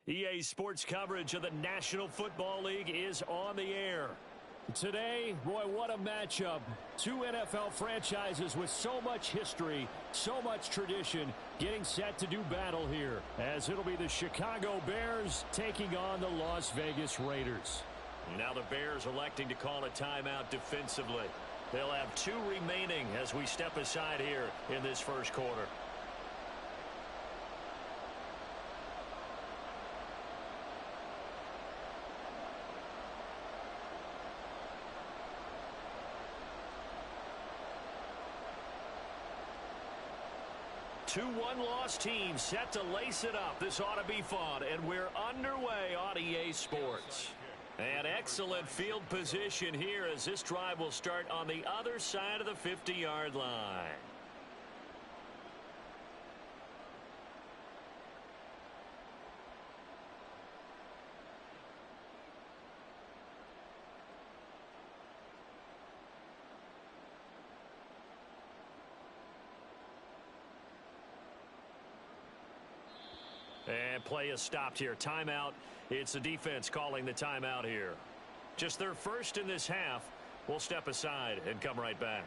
EA Sports coverage of the National Football League is on the air. Today, boy, what a matchup. Two NFL franchises with so much history, so much tradition, getting set to do battle here, as it'll be the Chicago Bears taking on the Las Vegas Raiders. Now the Bears electing to call a timeout defensively. They'll have two remaining as we step aside here in this first quarter. Two one-loss teams set to lace it up. This ought to be fun, and we're underway on EA Sports. An excellent field position here as this drive will start on the other side of the 50-yard line. And play is stopped here. Timeout. It's the defense calling the timeout here. Just their first in this half. We'll step aside and come right back.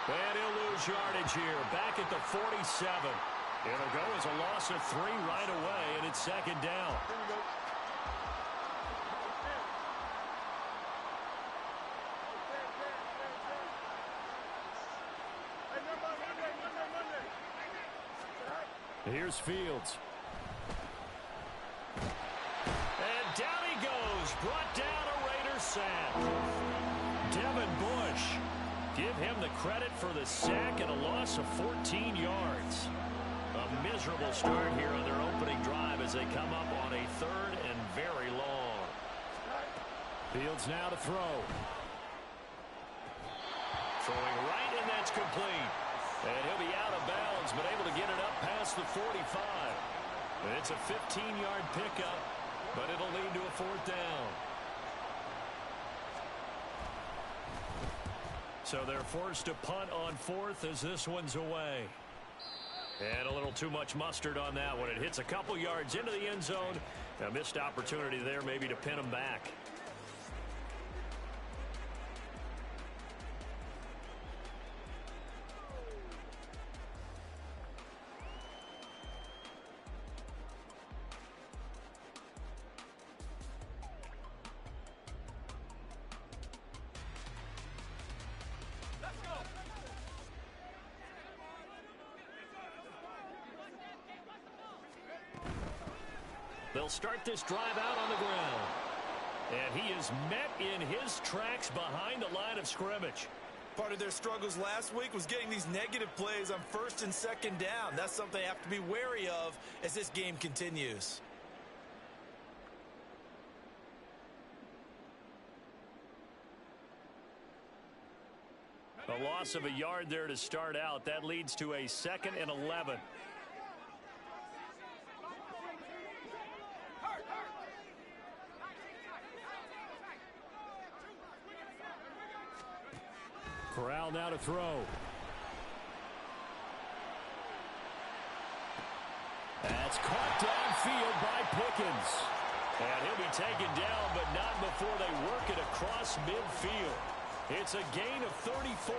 And he'll lose yardage here, back at the 47. It'll go as a loss of 3 right away, and it's second down. Here's Fields. And down he goes, brought down a Raiders sack. Devin Bush. Give him the credit for the sack and a loss of 14 yards. A miserable start here on their opening drive as they come up on a 3rd and very long. Fields now to throw. Throwing right, and that's complete. And he'll be out of bounds, but able to get it up past the 45. And it's a 15-yard pickup, but it'll lead to a 4th down. So they're forced to punt on 4th as this one's away. And a little too much mustard on that one. It hits a couple yards into the end zone. A missed opportunity there maybe to pin them back. They'll start this drive out on the ground. And he is met in his tracks behind the line of scrimmage. Part of their struggles last week was getting these negative plays on 1st and 2nd down. That's something they have to be wary of as this game continues. A loss of a yard there to start out. That leads to a 2nd and 11. Corral now to throw. That's caught downfield by Pickens. And he'll be taken down, but not before they work it across midfield. It's a gain of 34.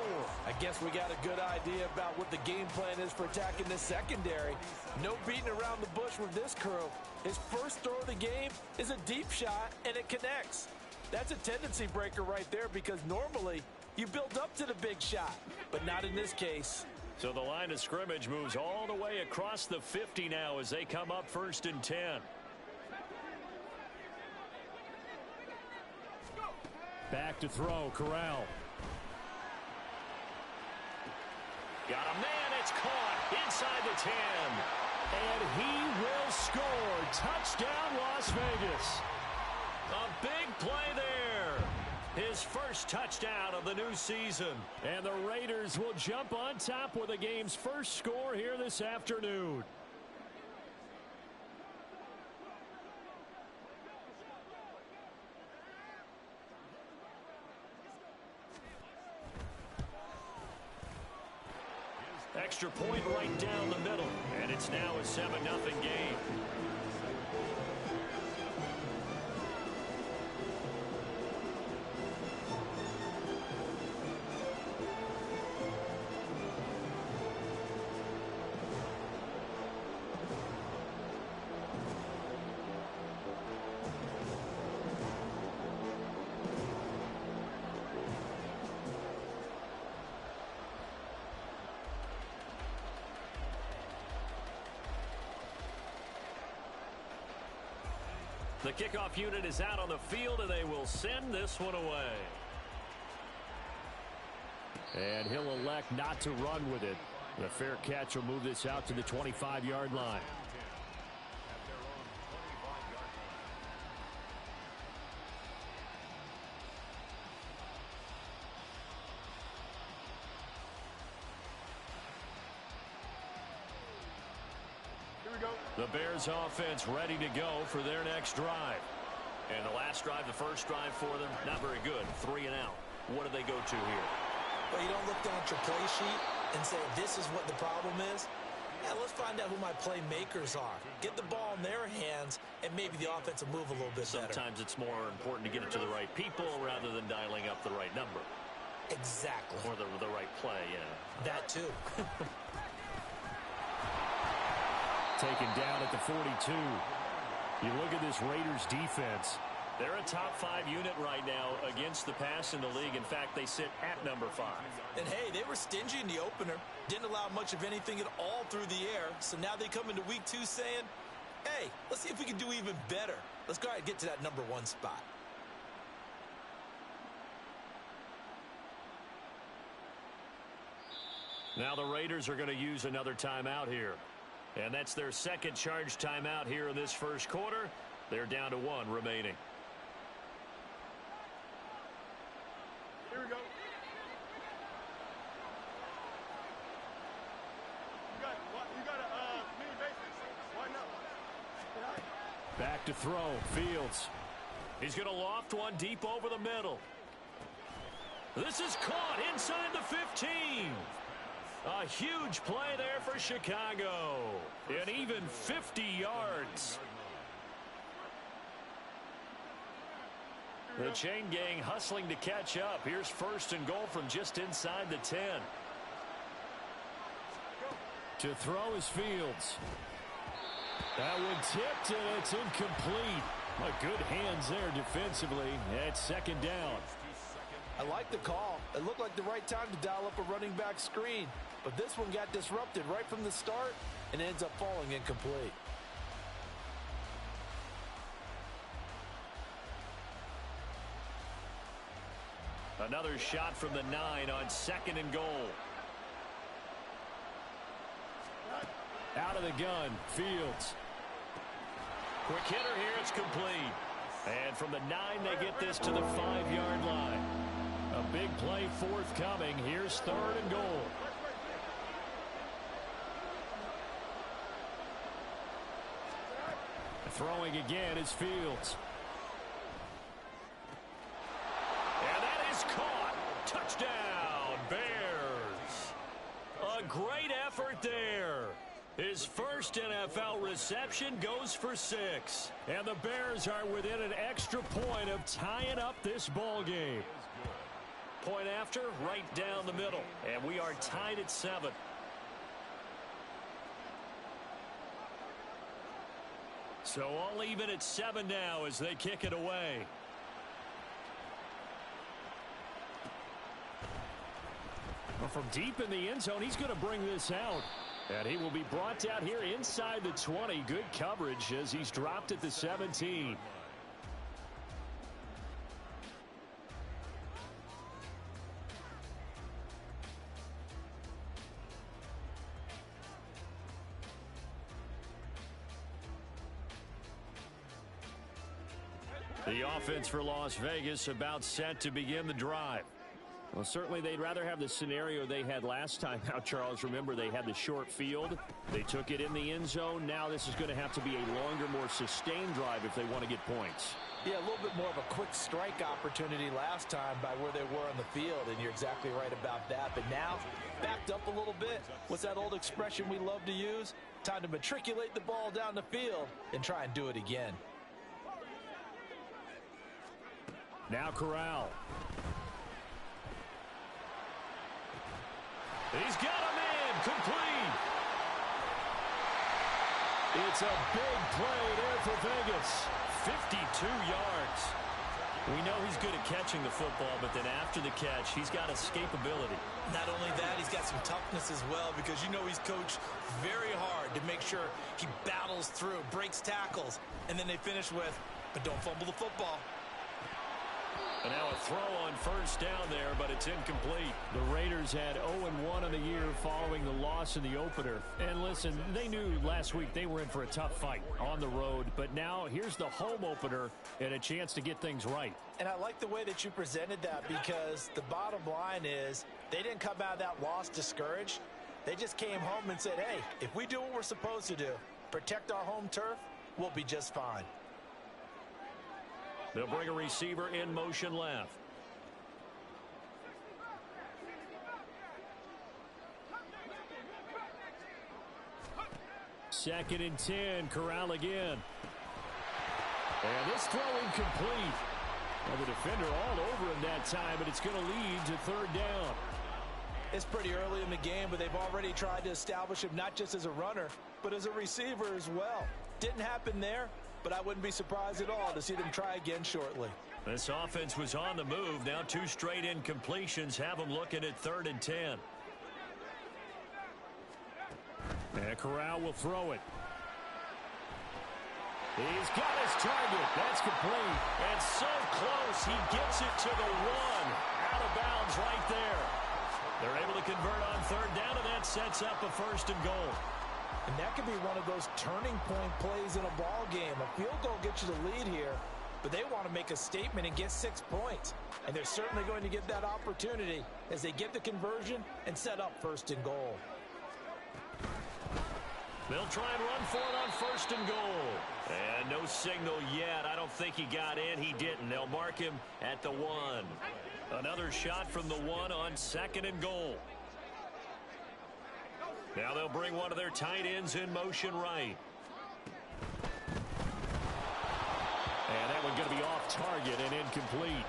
I guess we got a good idea about what the game plan is for attacking this secondary. No beating around the bush with this crew. His first throw of the game is a deep shot, and it connects. That's a tendency breaker right there because normally you build up to the big shot, but not in this case. So the line of scrimmage moves all the way across the 50 now as they come up 1st and 10. Back to throw, Corral. Got a man, it's caught inside the 10. And he will score. Touchdown, Las Vegas. A big play there. His first touchdown of the new season. And the Raiders will jump on top with the game's first score here this afternoon. Extra point right down the middle. And it's now a 7-0 game. The kickoff unit is out on the field, and they will send this one away. And he'll elect not to run with it. The fair catch will move this out to the 25-yard line. The Bears offense ready to go for their next drive. And the last drive, the first drive for them, not very good. 3 and out. What do they go to here? Well, you don't look down at your play sheet and say, this is what the problem is. Yeah, let's find out who my playmakers are. Get the ball in their hands, and maybe the offense will move a little bit better. Sometimes it's more important to get it to the right people rather than dialing up the right number. Exactly. Or the right play, yeah. That too. Taken down at the 42. You look at this Raiders defense. They're a top 5 unit right now against the pass in the league. In fact, they sit at number 5. And hey, they were stingy in the opener. Didn't allow much of anything at all through the air. So now they come into week 2 saying, hey, let's see if we can do even better. Let's go ahead and get to that number 1 spot. Now the Raiders are going to use another timeout here. And that's their second charge timeout here in this first quarter. They're down to 1 remaining. Here we go. You got a mini basics. Why not? Back to throw. Fields. He's going to loft one deep over the middle. This is caught inside the 15. A huge play there for Chicago. And even 50 yards. The chain gang hustling to catch up. Here's 1st and goal from just inside the 10. To throw is Fields. That one tipped, and it's incomplete. Good hands there defensively. At 2nd down. I like the call. It looked like the right time to dial up a running back screen. But this one got disrupted right from the start and ends up falling incomplete. Another shot from the 9 on 2nd and goal. Out of the gun, Fields. Quick hitter here, it's complete. And from the 9, they get this to the 5-yard line. A big play forthcoming. Here's 3rd and goal. Throwing again is Fields. And that is caught. Touchdown, Bears. A great effort there. His first NFL reception goes for 6. And the Bears are within an extra point of tying up this ball game. Point after, right down the middle. And we are tied at 7. So all even at 7 now as they kick it away. from deep in the end zone, he's going to bring this out. And he will be brought down here inside the 20. Good coverage as he's dropped at the 17. The offense for Las Vegas about set to begin the drive. Well, certainly they'd rather have the scenario they had last time out, Charles. Remember, they had the short field. They took it in the end zone. Now this is going to have to be a longer, more sustained drive if they want to get points. Yeah, a little bit more of a quick strike opportunity last time by where they were on the field, and you're exactly right about that. But now, backed up a little bit. What's that old expression we love to use? Time to matriculate the ball down the field and try and do it again. Now Corral. He's got him in. Complete. It's a big play there for Vegas. 52 yards. We know he's good at catching the football, but then after the catch, he's got escapability. Not only that, he's got some toughness as well, because you know he's coached very hard to make sure he battles through, breaks tackles, and then they finish with, but don't fumble the football. And now a throw on first down there, but it's incomplete. The Raiders had 0-1 on the year following the loss in the opener. And listen, they knew last week they were in for a tough fight on the road. But now here's the home opener and a chance to get things right. And I like the way that you presented that, because the bottom line is they didn't come out of that loss discouraged. They just came home and said, hey, if we do what we're supposed to do, protect our home turf, we'll be just fine. They'll bring a receiver in motion left. Second and 10, Corral again. And this throw incomplete. Well, the defender all over him that time, but it's going to lead to third down. It's pretty early in the game, but they've already tried to establish him not just as a runner, but as a receiver as well. Didn't happen there, but I wouldn't be surprised at all to see them try again shortly. This offense was on the move. Now two straight incompletions have them looking at third and 10. And Corral will throw it. He's got his target. That's complete. And so close, he gets it to the one. Out of bounds right there. They're able to convert on third down, and that sets up a first and goal. And that could be one of those turning point plays in a ball game. A field goal gets you the lead here, but they want to make a statement and get 6 points. And they're certainly going to get that opportunity as they get the conversion and set up first and goal. They'll try and run for it on first and goal. And no signal yet. I don't think he got in. He didn't. They'll mark him at the 1. Another shot from the 1 on second and goal. Now they'll bring one of their tight ends in motion right. And that one going to be off target and incomplete.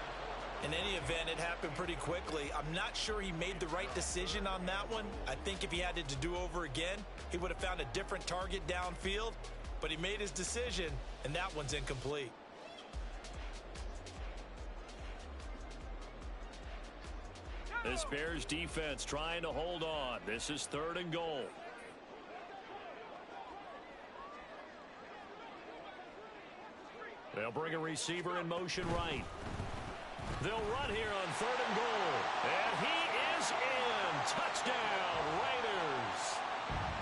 In any event, it happened pretty quickly. I'm not sure he made the right decision on that one. I think if he had it to do over again, he would have found a different target downfield. But he made his decision, and that one's incomplete. This Bears defense trying to hold on. This is third and goal. They'll bring a receiver in motion right. They'll run here on third and goal. And he is in. Touchdown, Raiders.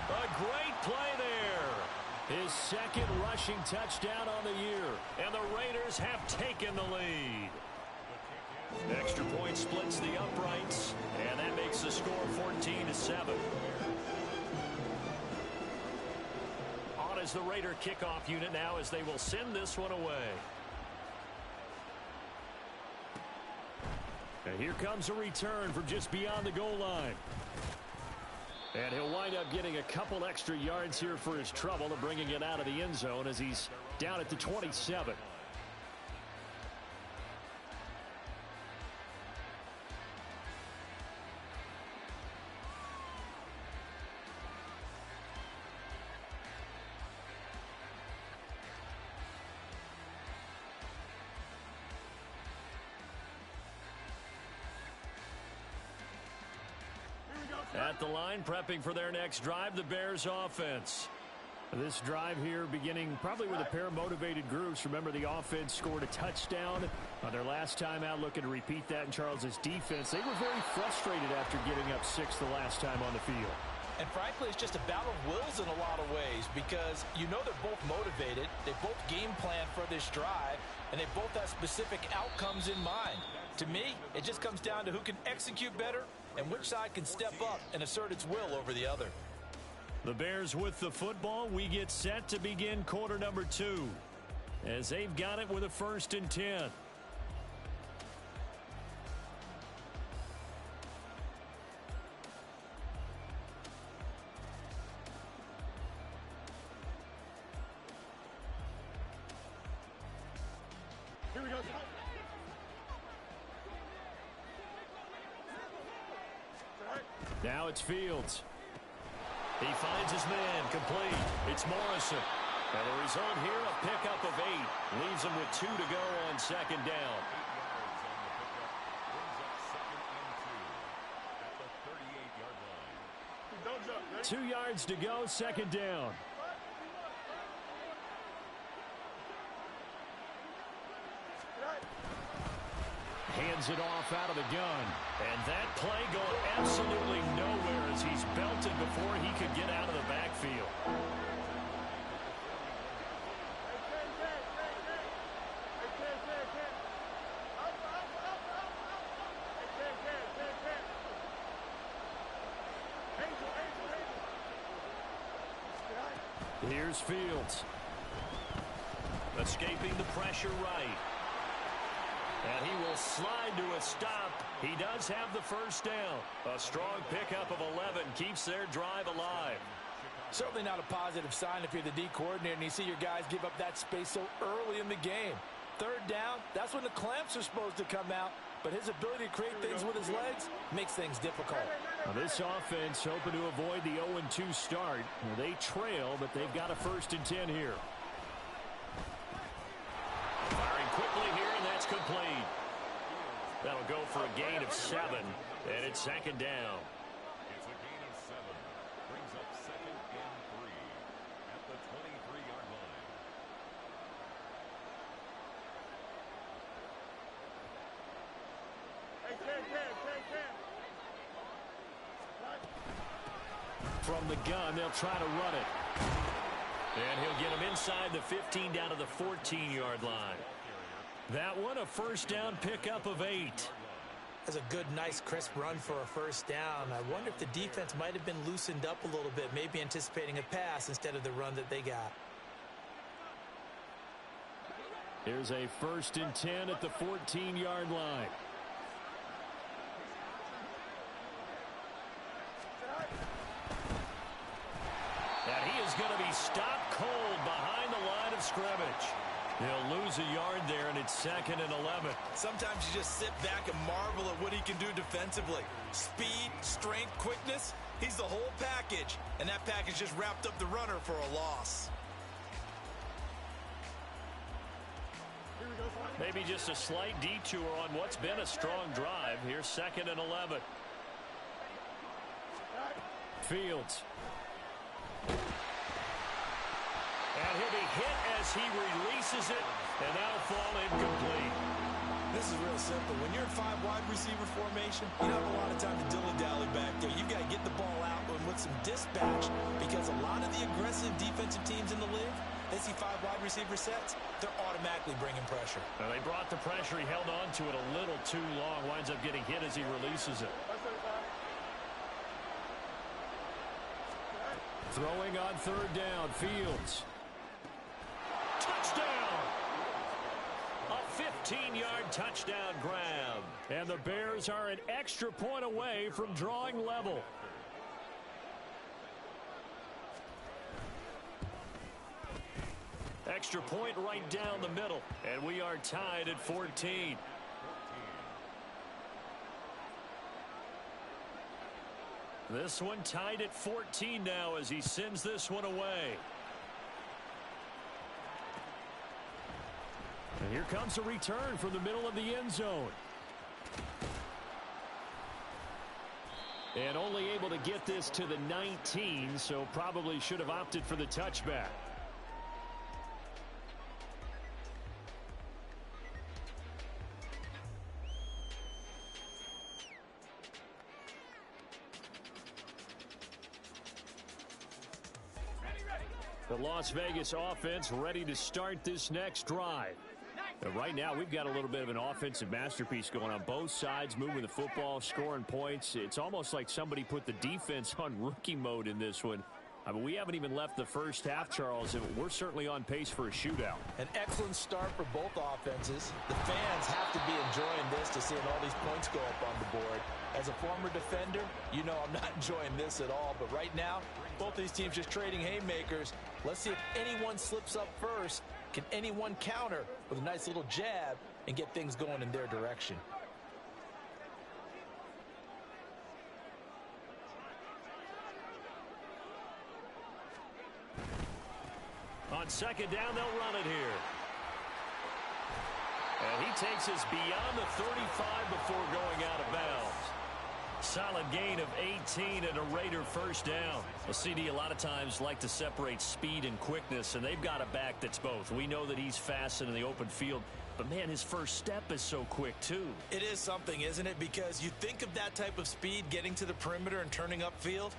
A great play there. His second rushing touchdown on the year. And the Raiders have taken the lead. Extra point splits the uprights, and that makes the score 14-7. On is the Raider kickoff unit now as they will send this one away. And here comes a return from just beyond the goal line. And he'll wind up getting a couple extra yards here for his trouble of bringing it out of the end zone as he's down at the 27. at the line, prepping for their next drive, the Bears offense. This drive here beginning probably with a pair of motivated groups. Remember, the offense scored a touchdown on their last time out, looking to repeat that in Charles's defense. They were very frustrated after giving up 6 the last time on the field. And frankly, it's just a battle of wills in a lot of ways because you know they're both motivated. They both game plan for this drive, and they both have specific outcomes in mind. To me, it just comes down to who can execute better and which side can step up and assert its will over the other. The Bears with the football. We get set to begin quarter number 2 as they've got it with a 1st and 10. Here we go. Now it's Fields. He finds his man, complete. It's Morrison. And the result here, a pickup of 8. Leaves him with 2 to go on 2nd down. 2 yards to go, 2nd down. Hands it off out of the gun. And that play going absolutely nowhere as he's belted before he could get out of the backfield. Here's Fields. Escaping the pressure right. And he will slide to a stop. He does have the 1st down. A strong pickup of 11 keeps their drive alive. Certainly not a positive sign if you're the D coordinator and you see your guys give up that space so early in the game. 3rd down, that's when the clamps are supposed to come out. But his ability to create things with his legs makes things difficult. Now this offense hoping to avoid the 0-2 start. They trail, but they've got a 1st and 10 here. Firing quickly here, and that's complete. That'll go for a gain of 7, and it's 2nd down. It's a gain of 7. Brings up 2nd and 3 at the 23-yard line. Hey, Cam. From the gun, they'll try to run it. And he'll get him inside the 15 down to the 14-yard line. That one, a 1st down pickup of 8. That's a good, nice, crisp run for a 1st down. I wonder if the defense might have been loosened up a little bit, maybe anticipating a pass instead of the run that they got. Here's a 1st and 10 at the 14-yard line. And he is going to be stopped cold behind the line of scrimmage. He'll lose a yard there, and it's 2nd and 11. Sometimes you just sit back and marvel at what he can do defensively. Speed, strength, quickness, he's the whole package. And that package just wrapped up the runner for a loss. Maybe just a slight detour on what's been a strong drive. Here's 2nd and 11. Fields. And he'll be hit as he releases it, and that'll fall incomplete. This is real simple. When you're in 5 wide receiver formation, you don't have a lot of time to dilly-dally back there. You've got to get the ball out with some dispatch because a lot of the aggressive defensive teams in the league, they see 5 wide receiver sets, they're automatically bringing pressure. Now they brought the pressure. He held on to it a little too long. Winds up getting hit as he releases it. Throwing on 3rd down, Fields. Touchdown! A 15-yard touchdown grab. And the Bears are an extra point away from drawing level. Extra point right down the middle. And we are tied at 14. This one tied at 14 now as he sends this one away. And here comes a return from the middle of the end zone. And only able to get this to the 19, so probably should have opted for the touchback. The Las Vegas offense ready to start this next drive. And right now, we've got a little bit of an offensive masterpiece going on both sides, moving the football, scoring points. It's almost like somebody put the defense on rookie mode in this one. I mean, we haven't even left the first half, Charles, and we're certainly on pace for a shootout. An excellent start for both offenses. The fans have to be enjoying this to seeing all these points go up on the board. As a former defender, you know I'm not enjoying this at all. But right now, both these teams just trading haymakers. Let's see if anyone slips up first. Can anyone counter with a nice little jab and get things going in their direction? On second down, they'll run it here. And he takes us beyond the 35 before going out of bounds. Solid gain of 18 and a Raider first down. Well, CD a lot of times like to separate speed and quickness, and they've got a back that's both. We know that he's fast in the open field, but, man, his first step is so quick, too. It is something, isn't it? Because you think of that type of speed getting to the perimeter and turning upfield,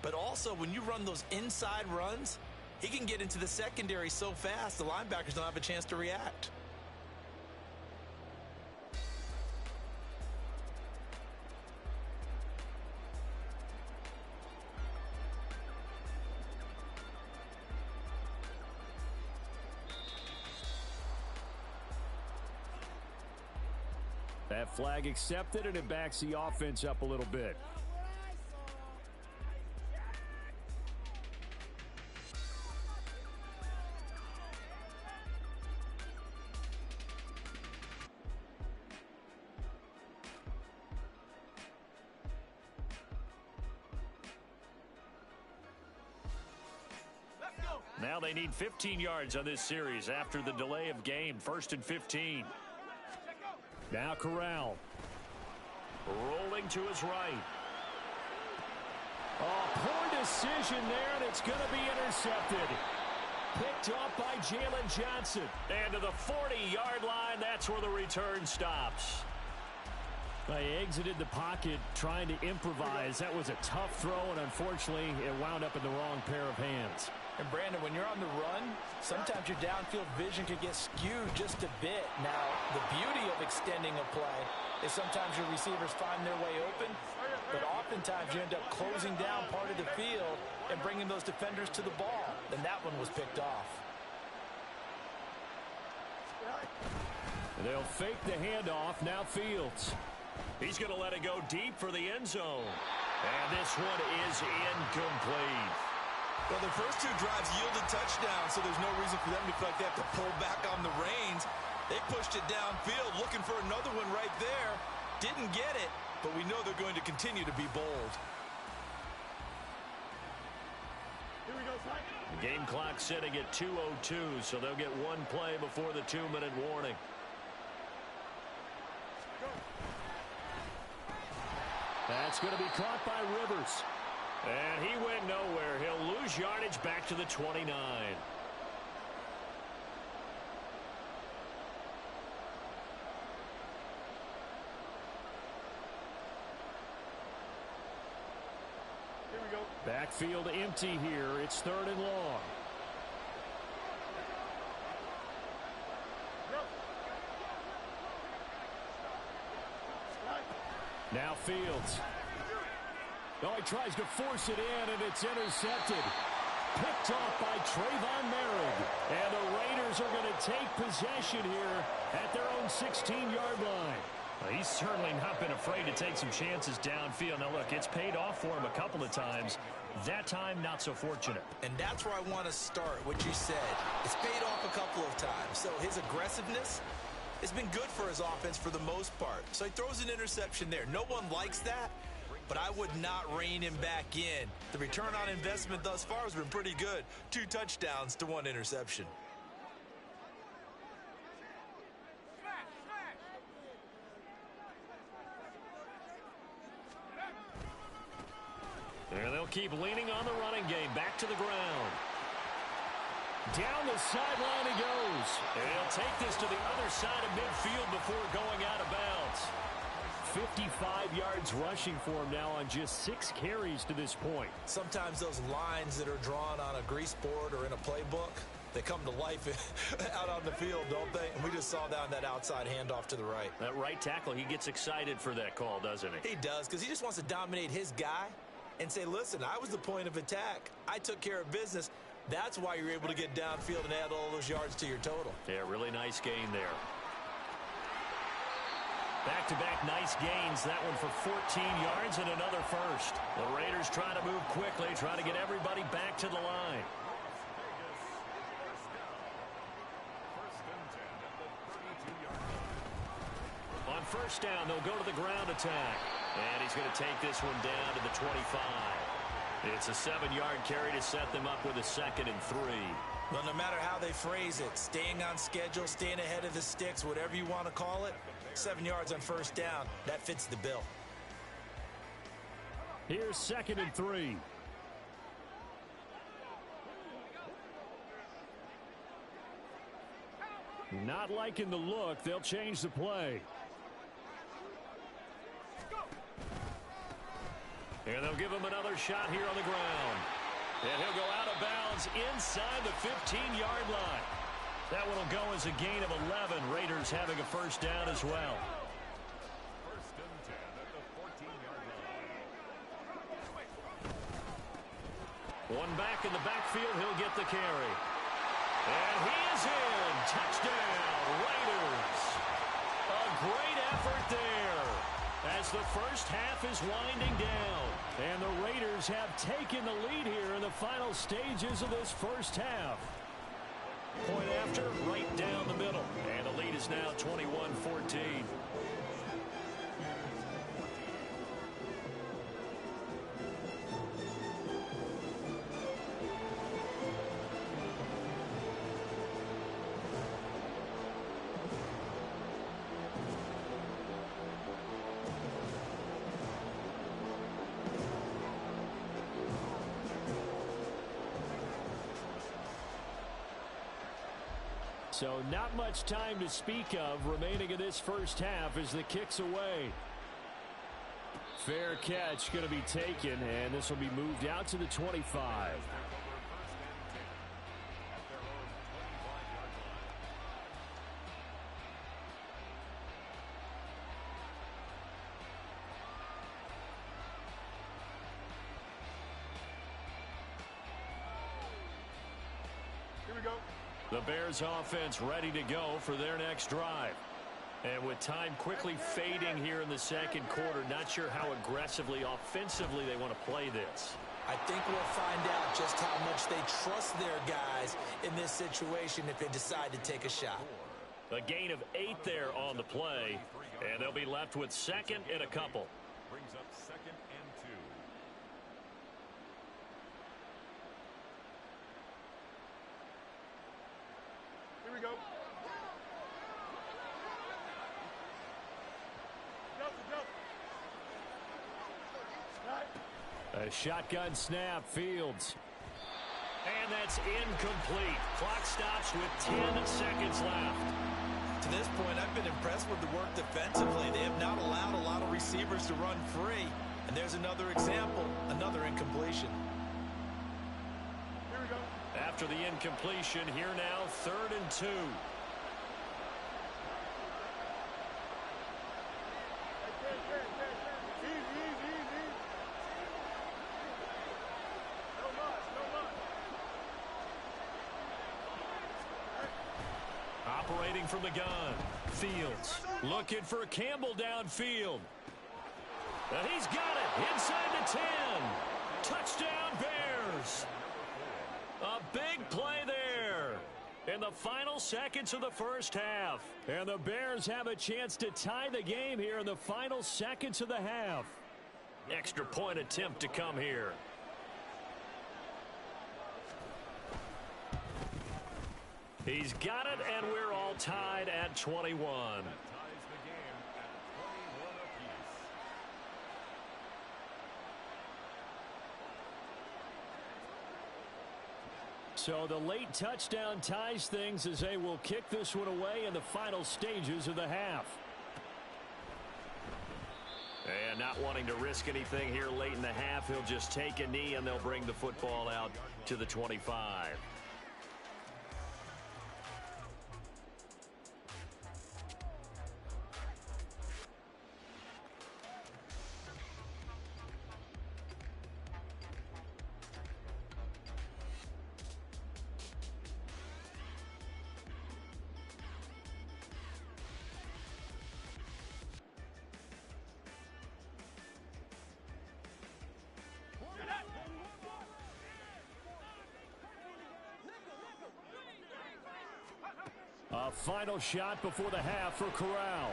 but also when you run those inside runs, he can get into the secondary so fast the linebackers don't have a chance to react. That flag accepted, and it backs the offense up a little bit. Now they need 15 yards on this series after the delay of game. 1st and 15. Now Corral. Rolling to his right. Oh, poor decision there, and it's going to be intercepted. Picked off by Jalen Johnson. And to the 40-yard line, that's where the return stops. They exited the pocket trying to improvise. That was a tough throw, and unfortunately, it wound up in the wrong pair of hands. And, Brandon, when you're on the run, sometimes your downfield vision could get skewed just a bit. Now, the beauty of extending a play is sometimes your receivers find their way open, but oftentimes you end up closing down part of the field and bringing those defenders to the ball. Then that one was picked off. They'll fake the handoff. Now Fields. He's going to let it go deep for the end zone. And this one is incomplete. Well, their first two drives yielded touchdowns, so there's no reason for them to feel like they have to pull back on the reins. They pushed it downfield, looking for another one right there. Didn't get it, but we know they're going to continue to be bold. Here we go, Slide. The game clock sitting at 2:02, so they'll get one play before the 2-minute warning. Go. That's going to be caught by Rivers. And he went nowhere. He'll lose yardage back to the 29. Here we go. Backfield empty here. It's 3rd and long. Go. Slide. Now Fields. Oh, he tries to force it in, and it's intercepted. Picked off by Trayvon Merrick. And the Raiders are going to take possession here at their own 16-yard line. Well, he's certainly not been afraid to take some chances downfield. Now, look, it's paid off for him a couple of times. That time, not so fortunate. And that's where I want to start, what you said. It's paid off a couple of times. So his aggressiveness has been good for his offense for the most part. So he throws an interception there. No one likes that, but I would not rein him back in. The return on investment thus far has been pretty good. 2 touchdowns to 1 interception. And they'll keep leaning on the running game. Back to the ground. Down the sideline he goes. And he'll take this to the other side of midfield before going out of bounds. 55 yards rushing for him now on just 6 carries to this point. Sometimes those lines that are drawn on a grease board or in a playbook, they come to life out on the field, don't they? And we just saw that outside handoff to the right. That right tackle, he gets excited for that call, doesn't he? He does, because he just wants to dominate his guy and say, listen, I was the point of attack. I took care of business. That's why you're able to get downfield and add all those yards to your total. Yeah, really nice gain there. Back-to-back nice gains. That one for 14 yards and another first. The Raiders try to move quickly, try to get everybody back to the line. On first down, they'll go to the ground attack. And he's going to take this one down to the 25. It's a 7-yard carry to set them up with a 2nd and 3. Well, no matter how they phrase it, staying on schedule, staying ahead of the sticks, whatever you want to call it, 7 yards on first down, that fits the bill. Here's 2nd and 3. Not liking the look. They'll change the play. And they'll give him another shot here on the ground. And he'll go out of bounds inside the 15-yard line. That one will go as a gain of 11. Raiders having a first down as well. First and 10 at the 14-yard line. One back in the backfield. He'll get the carry. And he is in. Touchdown, Raiders. A great effort there as the first half is winding down. And the Raiders have taken the lead here in the final stages of this first half. Point after, right down the middle. And the lead is now 21-14. So not much time to speak of remaining in this first half as the kick's away. Fair catch going to be taken, and this will be moved out to the 25. Here we go. The Bears offense ready to go for their next drive. And with time quickly fading here in the second quarter, not sure how aggressively, offensively they want to play this. I think we'll find out just how much they trust their guys in this situation if they decide to take a shot. A gain of 8 there on the play, and they'll be left with 2nd and a couple. Brings up 2nd and 2. Here we go. A shotgun snap, Fields. And that's incomplete. Clock stops with 10 seconds left. To this point, I've been impressed with the work defensively. They have not allowed a lot of receivers to run free. And there's another example, another incompletion. Here we go. After the incompletion, here now, 3rd and 2. Operating from the gun, Fields looking for Campbell downfield. And he's got it inside the 10. Touchdown Bears. A big play there in the final seconds of the first half. And the Bears have a chance to tie the game here in the final seconds of the half. Extra point attempt to come here. He's got it, and we're all tied at 21. Ties the game at 21 apiece. So the late touchdown ties things as they will kick this one away in the final stages of the half. And not wanting to risk anything here late in the half, he'll just take a knee and they'll bring the football out to the 25. A final shot before the half for Corral.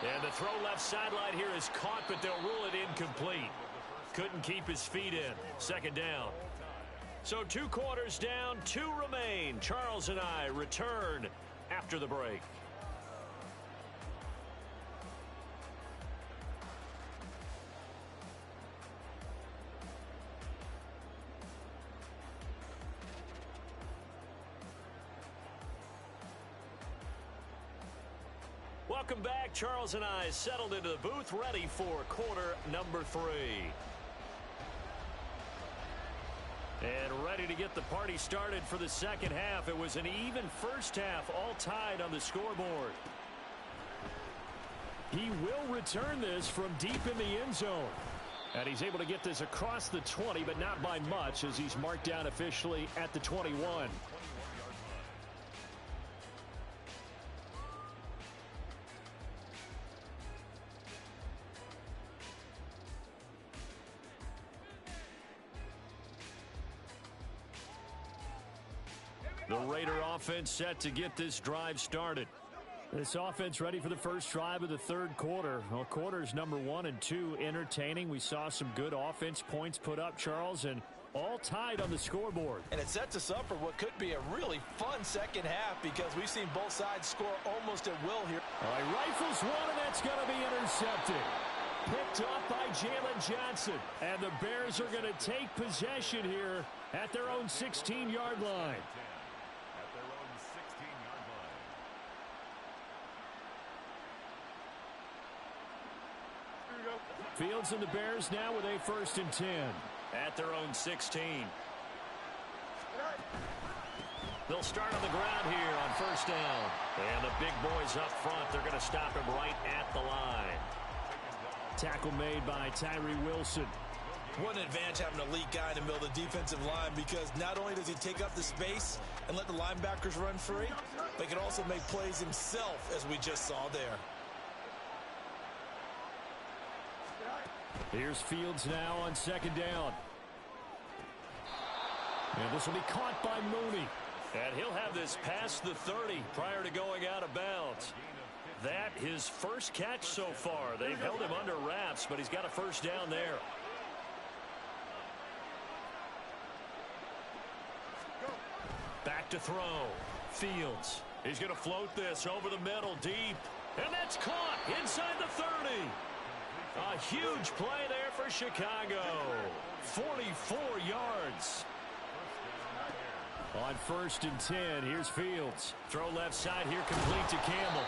And the throw left sideline here is caught, but they'll rule it incomplete. Couldn't keep his feet in. Second down. So 2 quarters down, 2 remain. Charles and I return after the break. Welcome back. Charles and I settled into the booth, ready for quarter number 3. And ready to get the party started for the second half. It was an even first half, all tied on the scoreboard. He will return this from deep in the end zone. And he's able to get this across the 20, but not by much, as he's marked down officially at the 21. The Raider offense set to get this drive started. This offense ready for the first drive of the third quarter. Well, quarters number 1 and 2 entertaining. We saw some good offense points put up, Charles, and all tied on the scoreboard. And it sets us up for what could be a really fun second half because we've seen both sides score almost at will here. All right, rifles one, and that's going to be intercepted. Picked up by Jalen Johnson. And the Bears are going to take possession here at their own 16-yard line. Fields and the Bears now with a 1st and 10 at their own 16. They'll start on the ground here on 1st down. And the big boys up front, they're going to stop him right at the line. Tackle made by Tyree Wilson. What an advantage having an elite guy in the middle of the defensive line, because not only does he take up the space and let the linebackers run free, but he can also make plays himself, as we just saw there. Here's Fields now on 2nd down. And this will be caught by Mooney. And he'll have this past the 30 prior to going out of bounds. That his first catch so far. They've held him under wraps, but he's got a 1st down there. Back to throw. Fields. He's going to float this over the middle deep. And that's caught inside the 30. A huge play there for Chicago. 44 yards. On 1st and 10, here's Fields. Throw left side here, complete to Campbell.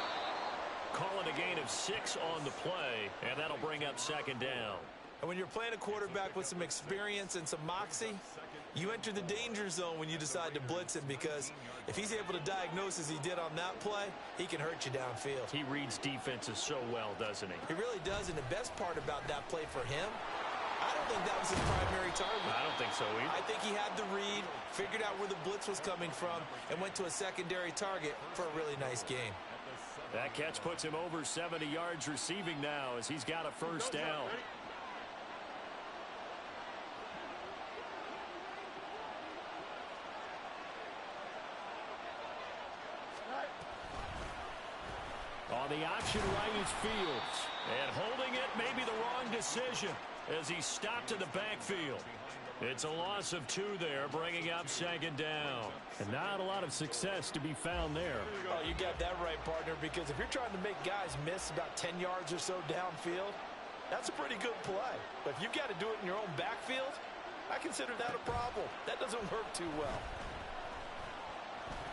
Calling a gain of 6 on the play, and that'll bring up 2nd down. And when you're playing a quarterback with some experience and some moxie, you enter the danger zone when you decide to blitz him, because if he's able to diagnose as he did on that play, he can hurt you downfield. He reads defenses so well, doesn't he? He really does, and the best part about that play for him, I don't think that was his primary target. I don't think so either. I think he had the read, figured out where the blitz was coming from, and went to a secondary target for a really nice game. That catch puts him over 70 yards receiving now, as he's got a 1st down. On the option right is Fields. And holding it may be the wrong decision as he stopped in the backfield. It's a loss of 2 there, bringing up 2nd down. And not a lot of success to be found there. Oh, you got that right, partner, because if you're trying to make guys miss about 10 yards or so downfield, that's a pretty good play. But if you've got to do it in your own backfield, that consider that a problem. That doesn't work too well.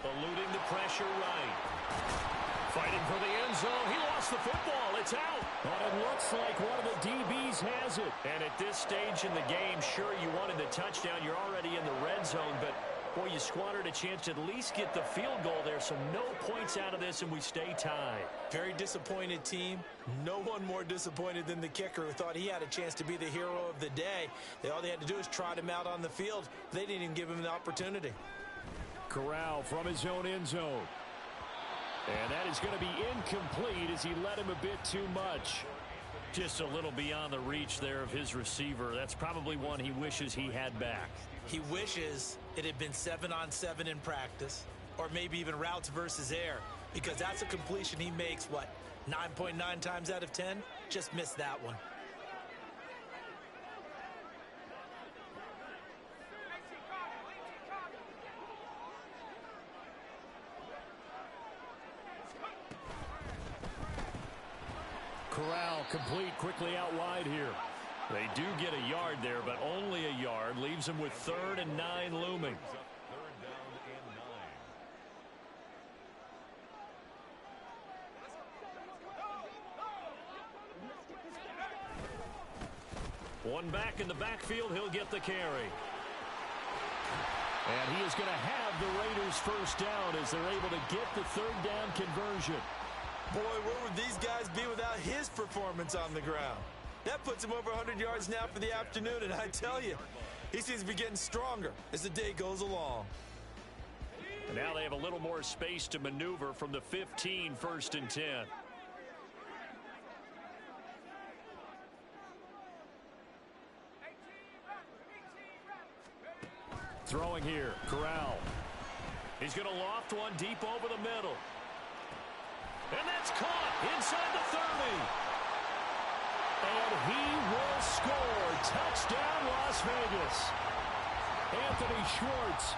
Eluding the pressure right. Fighting for the end zone. He lost the football. It's out. But it looks like one of the DBs has it. And at this stage in the game, sure, you wanted the touchdown. You're already in the red zone. But, boy, you squandered a chance to at least get the field goal there. So no points out of this, and we stay tied. Very disappointed team. No one more disappointed than the kicker who thought he had a chance to be the hero of the day. All they had to do is trot him out on the field. They didn't even give him the opportunity. Corral from his own end zone. And that is going to be incomplete as he led him a bit too much. Just a little beyond the reach there of his receiver. That's probably one he wishes he had back. He wishes it had been 7-on-7 in practice, or maybe even routes versus air, because that's a completion he makes, 9.9 times out of 10? Just missed that one. Corral complete quickly out wide here. They do get a yard there, but only a yard. Leaves them with 3rd and 9 looming. One back in the backfield. He'll get the carry. And he is going to have the Raiders first down as they're able to get the 3rd down conversion. Boy, where would these guys be without his performance on the ground? That puts him over 100 yards now for the afternoon, and I tell you, he seems to be getting stronger as the day goes along. And now they have a little more space to maneuver from the 15, 1st and 10. Throwing here, Corral. He's going to loft one deep over the middle. And that's caught inside the 30. And he will score. Touchdown, Las Vegas. Anthony Schwartz,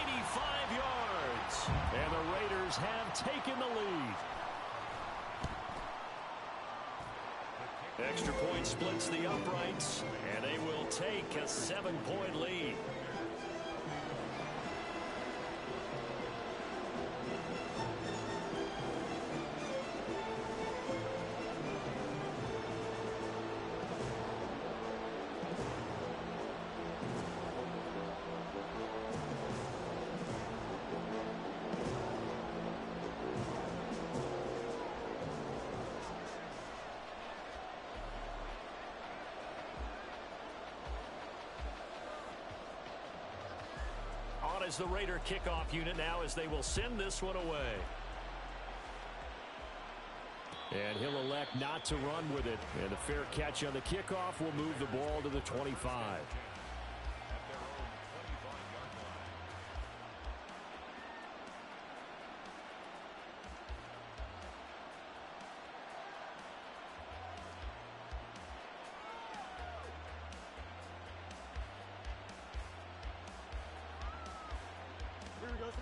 85 yards. And the Raiders have taken the lead. Extra point splits the uprights, and they will take a 7-point lead. As the Raider kickoff unit now as they will send this one away. And he'll elect not to run with it. And a fair catch on the kickoff will move the ball to the 25.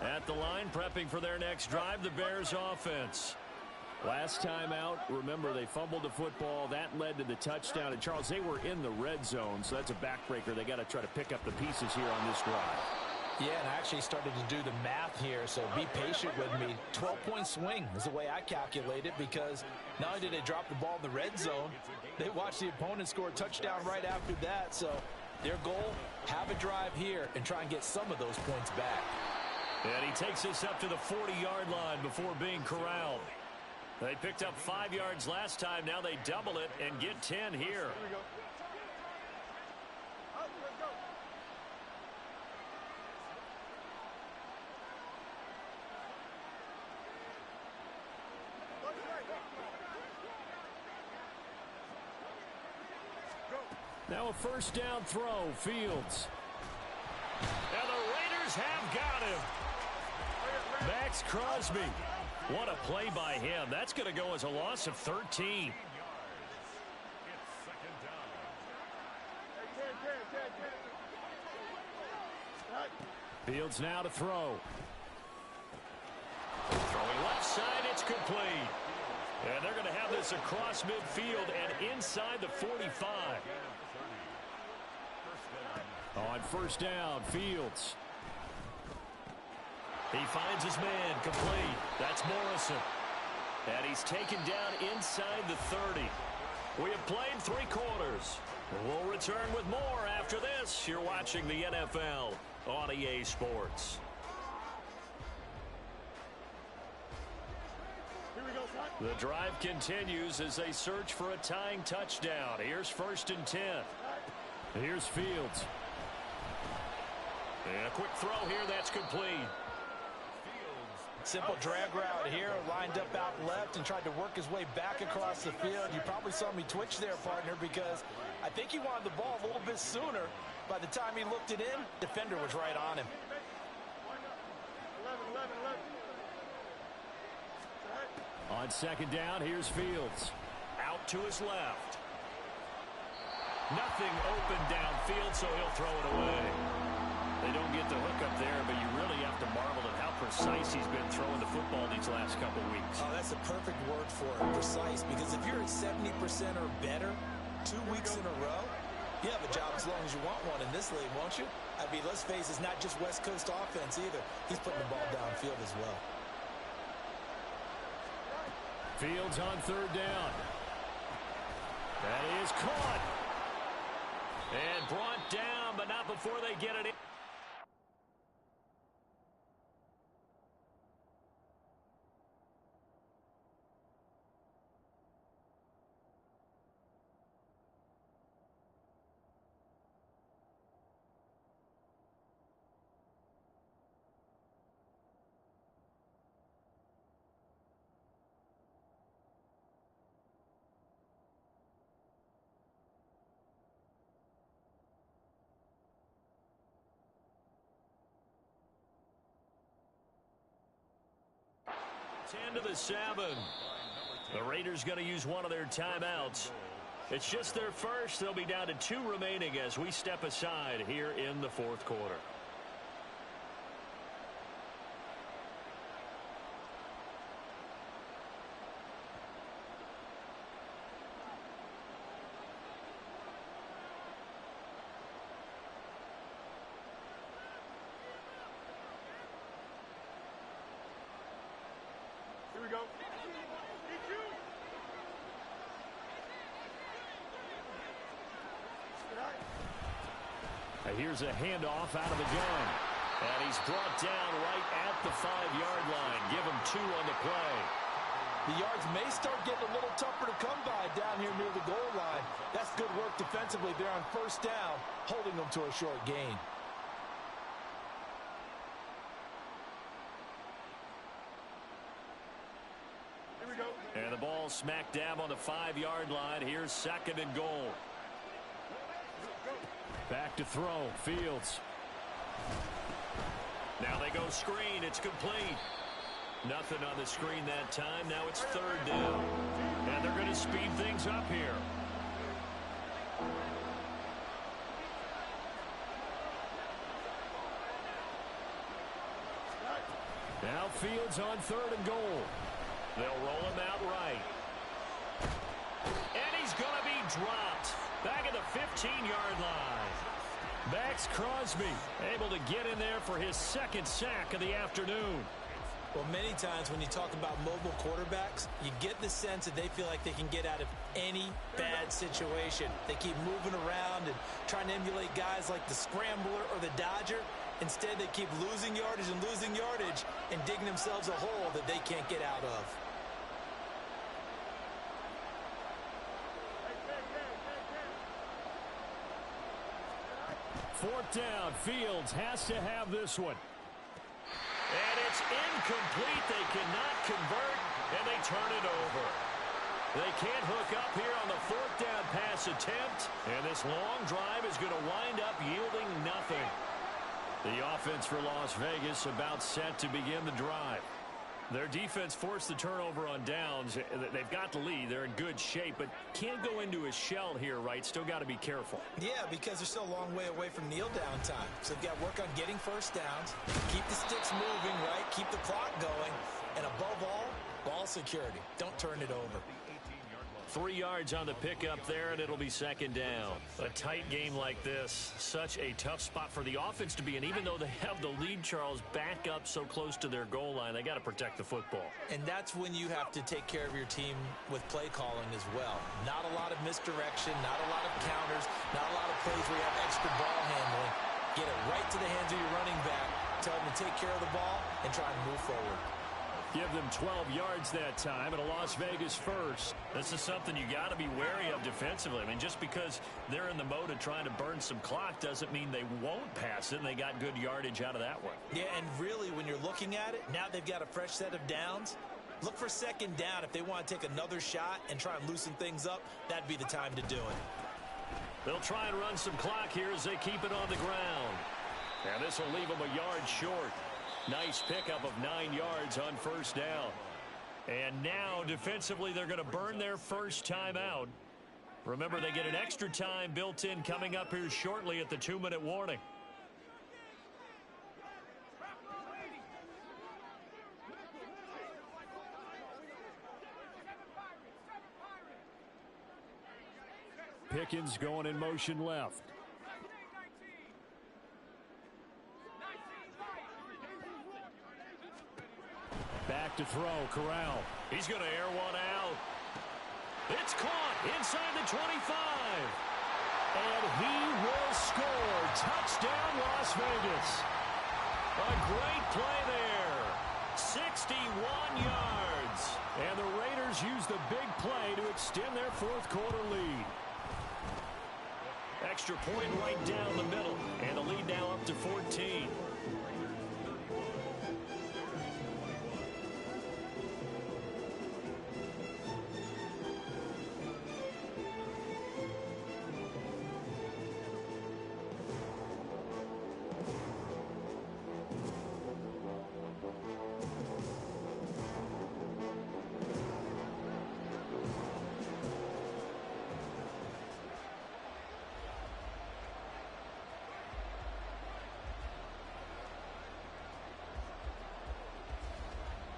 At the line, prepping for their next drive, the Bears offense. Last time out, remember, they fumbled the football. That led to the touchdown. And, Charles, they were in the red zone, so that's a backbreaker. They got to try to pick up the pieces here on this drive. Yeah, and I actually started to do the math here, so be patient with me. 12-point swing is the way I calculate it, because not only did they drop the ball in the red zone, they watched the opponent score a touchdown right after that. So their goal, have a drive here and try and get some of those points back. And he takes this up to the 40-yard line before being corralled. They picked up 5 yards last time. Now they double it and get 10 here. Here we go. Let's go. Now a first down throw, Fields. And the Raiders have got him. Max Crosby. What a play by him. That's going to go as a loss of 13. Fields now to throw. Throwing left side, it's complete. And they're going to have this across midfield and inside the 45. On first down, Fields. He finds his man, complete. That's Morrison. And he's taken down inside the 30. We have played 3 quarters. We'll return with more after this. You're watching the NFL on EA Sports. Here we go, son. The drive continues as they search for a tying touchdown. Here's 1st and 10. Here's Fields. And a quick throw here, that's complete. Simple drag route here, lined up out left and tried to work his way back across the field. You probably saw me twitch there, partner, because I think he wanted the ball a little bit sooner. By the time he looked it in, defender was right on him. 11. On 2nd down, here's Fields. Out to his left. Nothing open downfield, so he'll throw it away. They don't get the hook up there, but you really have to marvel at how precise he's been throwing the football these last couple weeks. Oh, that's a perfect word for it, precise, because if you're at 70% or better 2 weeks in a row, you have a job as long as you want one in this league, won't you? I mean, let's face it, it's not just West Coast offense either. He's putting the ball downfield as well. Fields on 3rd down. That is caught. And brought down, but not before they get it in. To the 7. The Raiders going to use one of their timeouts. It's just their first. They'll be down to 2 remaining as we step aside here in the 4th quarter. Here we go. Here's a handoff out of the gun. And he's brought down right at the 5-yard line. Give him 2 on the play. The yards may start getting a little tougher to come by down here near the goal line. That's good work defensively there on 1st down, holding them to a short gain. Here we go. And the ball smack dab on the 5-yard line. Here's 2nd and goal. Back to throw, Fields. Now they go screen. It's complete. Nothing on the screen that time. Now it's 3rd down. And they're going to speed things up here. Now Fields on 3rd and goal. They'll roll him out right. And he's going to be dropped. Back at the 15-yard line. Maxx Crosby able to get in there for his 2nd sack of the afternoon. Well, many times when you talk about mobile quarterbacks, you get the sense that they feel like they can get out of any bad situation. They keep moving around and trying to emulate guys like the Scrambler or the Dodger. Instead, they keep losing yardage and digging themselves a hole that they can't get out of. 4th down. Fields has to have this one. And it's incomplete. They cannot convert, and they turn it over. They can't hook up here on the 4th down pass attempt, and this long drive is going to wind up yielding nothing. The offense for Las Vegas about set to begin the drive. Their defense forced the turnover on downs. They've got the lead. They're in good shape, but can't go into a shell here, right? Still got to be careful. Yeah, because they're still a long way away from kneel down time. So they've got to work on getting 1st downs, keep the sticks moving, right? Keep the clock going, and above all, ball security. Don't turn it over. 3 yards on the pickup there, and it'll be second down. A tight game like this, such a tough spot for the offense to be in. Even though they have the lead, Charles, back up so close to their goal line, they got to protect the football. And that's when you have to take care of your team with play calling as well. Not a lot of misdirection, not a lot of counters, not a lot of plays where you have extra ball handling. Get it right to the hands of your running back, tell them to take care of the ball, and try and move forward. Give them 12 yards that time and a Las Vegas first. This is something you got to be wary of defensively. I mean, just because they're in the mode of trying to burn some clock doesn't mean they won't pass it, and they got good yardage out of that one. Yeah, and really, when you're looking at it, now they've got a fresh set of downs. Look for second down. If they want to take another shot and try and loosen things up, that'd be the time to do it. They'll try and run some clock here as they keep it on the ground. And this will leave them a yard short. Nice pickup of 9 yards on first down. And now, defensively, they're going to burn their first time out. Remember, they get an extra time built in coming up here shortly at the 2-minute warning. Pickens going in motion left. Back to throw, Corral. He's going to air one out. It's caught inside the 25. And he will score. Touchdown, Las Vegas. A great play there. 61 yards. And the Raiders use the big play to extend their fourth quarter lead. Extra point right down the middle. And the lead now up to 14.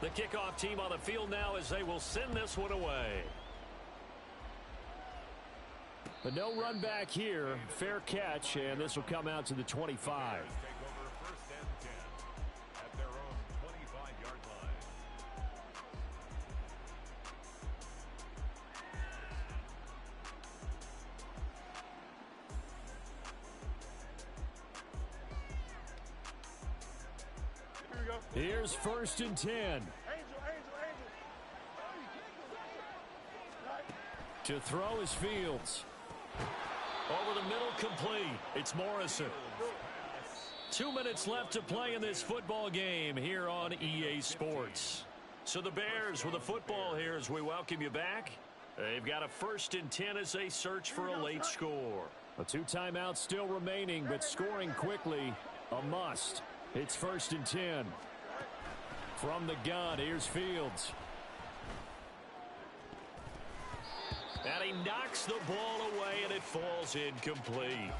The kickoff team on the field now as they will send this one away. But no run back here. Fair catch, and this will come out to the 25. Take over first and 10 at their own 25-yard line. Here we go. Here's first and 10. Angel. To throw is Fields. Over the middle, complete. It's Morrison. 2 minutes left to play in this football game here on EA Sports. So the Bears with a football here as we welcome you back. They've got a first and 10 as they search for a late score. A 2 timeouts still remaining, but scoring quickly, a must. It's first and 10. From the gun, here's Fields. And he knocks the ball away, and it falls incomplete.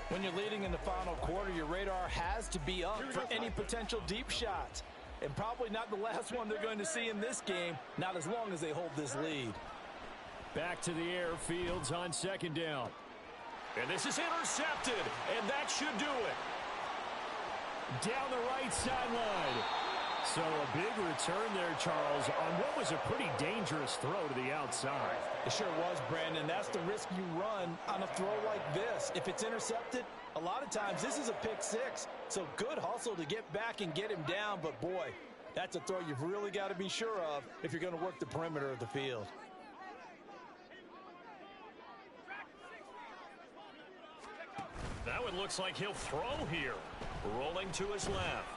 When you're leading in the final quarter, your radar has to be up for any potential deep shots. And probably not the last one they're going to see in this game, not as long as they hold this lead. Back to the air, Fields on second down. And this is intercepted, and that should do it. Down the right sideline. So a big return there, Charles, on what was a pretty dangerous throw to the outside. It sure was, Brandon. That's the risk you run on a throw like this. If it's intercepted, a lot of times this is a pick six. So good hustle to get back and get him down. But, boy, that's a throw you've really got to be sure of if you're going to work the perimeter of the field. That one looks like he'll throw here. Rolling to his left.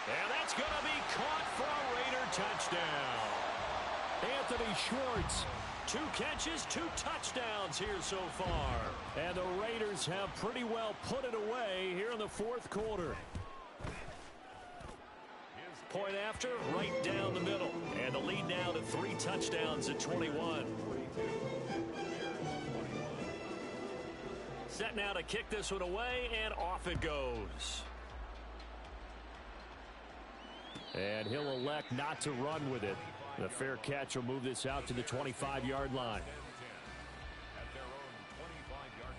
And that's going to be caught for a Raider touchdown. Anthony Schwartz. 2 catches, 2 touchdowns here so far. And the Raiders have pretty well put it away here in the fourth quarter. Point after, right down the middle. And the lead now to 3 touchdowns at 21. Set now to kick this one away, and off it goes. And he'll elect not to run with it. The fair catch will move this out to the 25-yard line. At their own 25-yard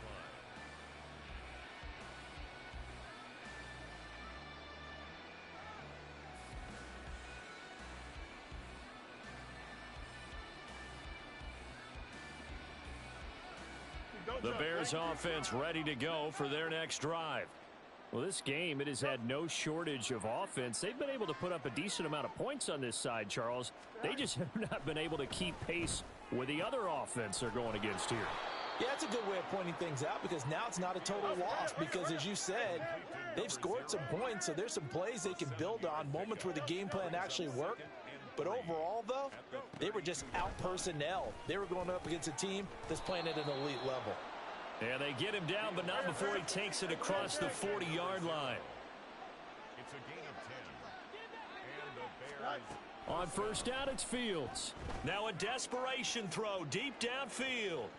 line. The Bears offense ready to go for their next drive. Well, this game, it has had no shortage of offense. They've been able to put up a decent amount of points on this side, Charles. They just have not been able to keep pace with the other offense they're going against here. Yeah, that's a good way of pointing things out because now it's not a total loss because, as you said, they've scored some points, so there's some plays they can build on, moments where the game plan actually worked. But overall, though, they were just out-personnel. They were going up against a team that's playing at an elite level. And they get him down, but not before he takes it across the 40-yard line. It's a gain of 10. And the Bears. On first down, it's Fields. Now a desperation throw deep downfield.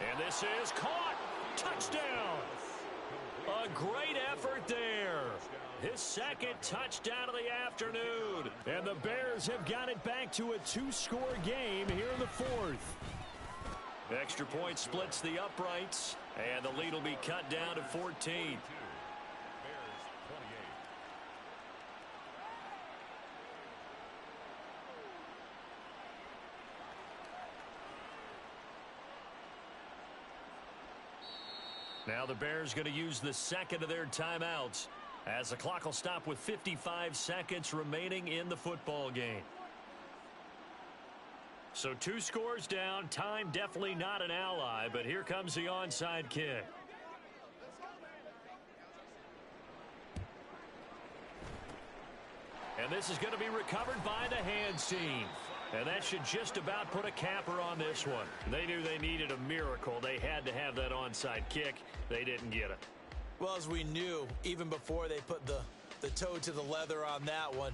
And this is caught. Touchdown. A great effort there. His second touchdown of the afternoon. And the Bears have got it back to a two-score game here in the fourth. Extra point splits the uprights, and the lead will be cut down to 14. Bears 28. Now the Bears going to use the second of their timeouts as the clock will stop with 55 seconds remaining in the football game. So 2 scores down. Time definitely not an ally, but here comes the onside kick. And this is going to be recovered by the hands team. And that should just about put a capper on this one. They knew they needed a miracle. They had to have that onside kick. They didn't get it. Well, as we knew, even before they put the toe to the leather on that one,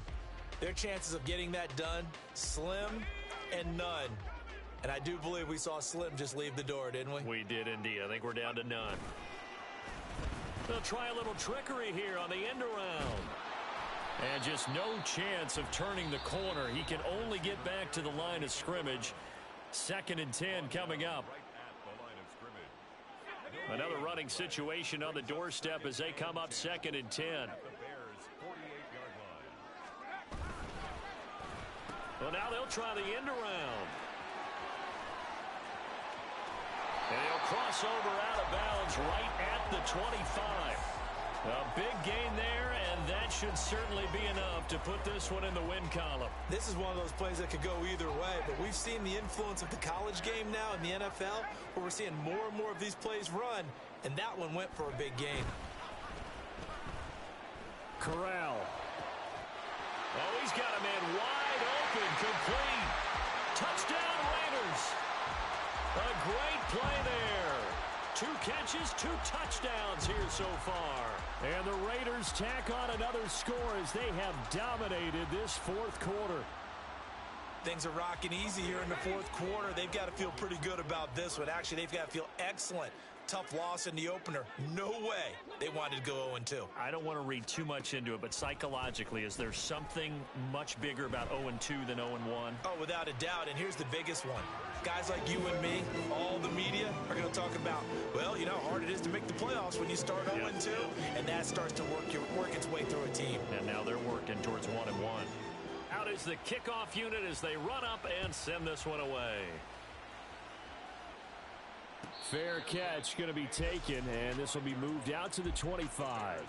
their chances of getting that done, slim and none. And I do believe we saw Slim just leave the door, didn't we? We did indeed. I think we're down to none. They'll try a little trickery here on the end around. And just no chance of turning the corner. He can only get back to the line of scrimmage. 2nd and 10 coming up. Another running situation on the doorstep as they come up 2nd and 10. Well, now they'll try the end around. And he'll cross over out of bounds right at the 25. A big gain there, and that should certainly be enough to put this one in the win column. This is one of those plays that could go either way, but we've seen the influence of the college game now in the NFL, where we're seeing more and more of these plays run, and that one went for a big gain. Corral. Oh, he's got a man wide open, complete. Touchdown, Raiders. A great play there. 2 catches, 2 touchdowns here so far. And the Raiders tack on another score as they have dominated this 4th quarter. Things are rocking easy here in the 4th quarter. They've got to feel pretty good about this one. Actually, they've got to feel excellent. Tough loss in the opener. No way they wanted to go 0-2. I don't want to read too much into it, but psychologically, is there something much bigger about 0-2 than 0-1? Oh, without a doubt, and here's the biggest one. Guys like you and me, all the media, are going to talk about, well, you know how hard it is to make the playoffs when you start 0-2, and that starts to work its way through a team. And now they're working towards 1-1. Out is the kickoff unit as they run up and send this one away. Fair catch going to be taken, and this will be moved out to the 25.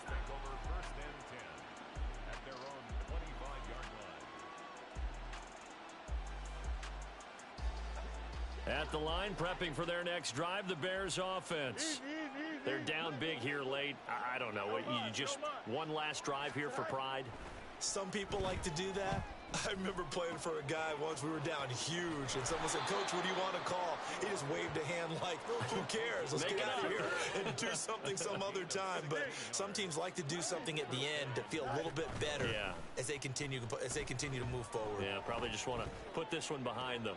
At the line, prepping for their next drive, the Bears offense. They're down big here late. I don't know. You just one last drive here for pride? Some people like to do that. I remember playing for a guy once. We were down huge, and someone said, "Coach, what do you want to call?" He just waved a hand like, who cares? Let's get out of here and do something some other time. But some teams like to do something at the end to feel a little bit better as they continue to move forward. Yeah, probably just want to put this one behind them.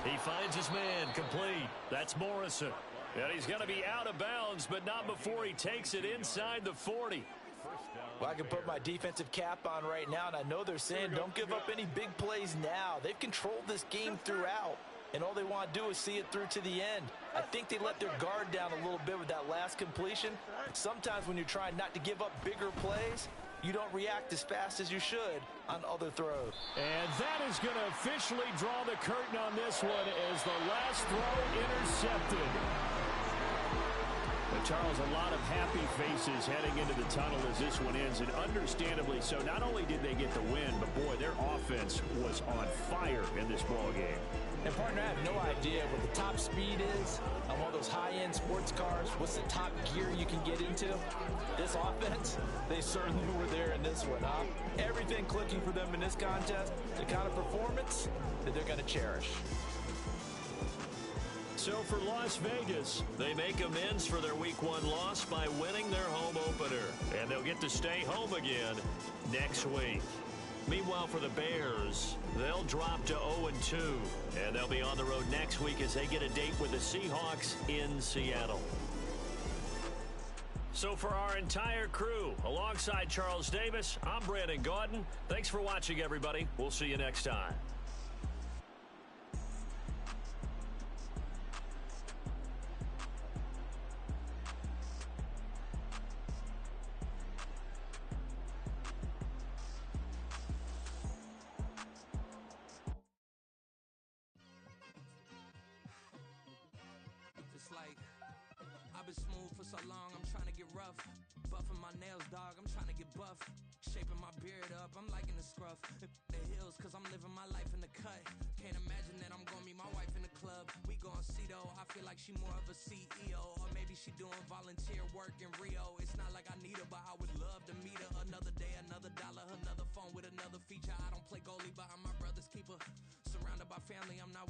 He finds his man complete. That's Morrison. And he's going to be out of bounds, but not before he takes it inside the 40. first down. Well, I can put my defensive cap on right now, and I know they're saying don't give up any big plays now. They've controlled this game throughout, and all they want to do is see it through to the end. I think they let their guard down a little bit with that last completion. Sometimes when you're trying not to give up bigger plays, you don't react as fast as you should on other throws. And that is going to officially draw the curtain on this one as the last throw intercepted. But Charles, a lot of happy faces heading into the tunnel as this one ends, and understandably so. Not only did they get the win, but boy, their offense was on fire in this ball game. And partner, I have no idea what the top speed is on one of those high-end sports cars. What's the top gear you can get into? This offense, they certainly were there in this one, huh? Everything clicking for them in this contest, the kind of performance that they're going to cherish. So for Las Vegas, they make amends for their Week 1 loss by winning their home opener. And they'll get to stay home again next week. Meanwhile, for the Bears, they'll drop to 0-2. And they'll be on the road next week as they get a date with the Seahawks in Seattle. So for our entire crew, alongside Charles Davis, I'm Brandon Gaudin. Thanks for watching, everybody. We'll see you next time. I've been smooth for so long, I'm trying to get rough. Buffing my nails, dog, I'm trying to get buff. Shaping my beard up, I'm liking the scruff. The hills, cause I'm living my life in the cut. Can't imagine that I'm gonna meet my wife in the club. We gon' see though, I feel like she more of a CEO. Or maybe she doing volunteer work in Rio. It's not like I need her, but I would love to meet her. Another day, another dollar, another phone with another feature. I don't play goalie, but I'm my brother's keeper. Surrounded by family, I'm not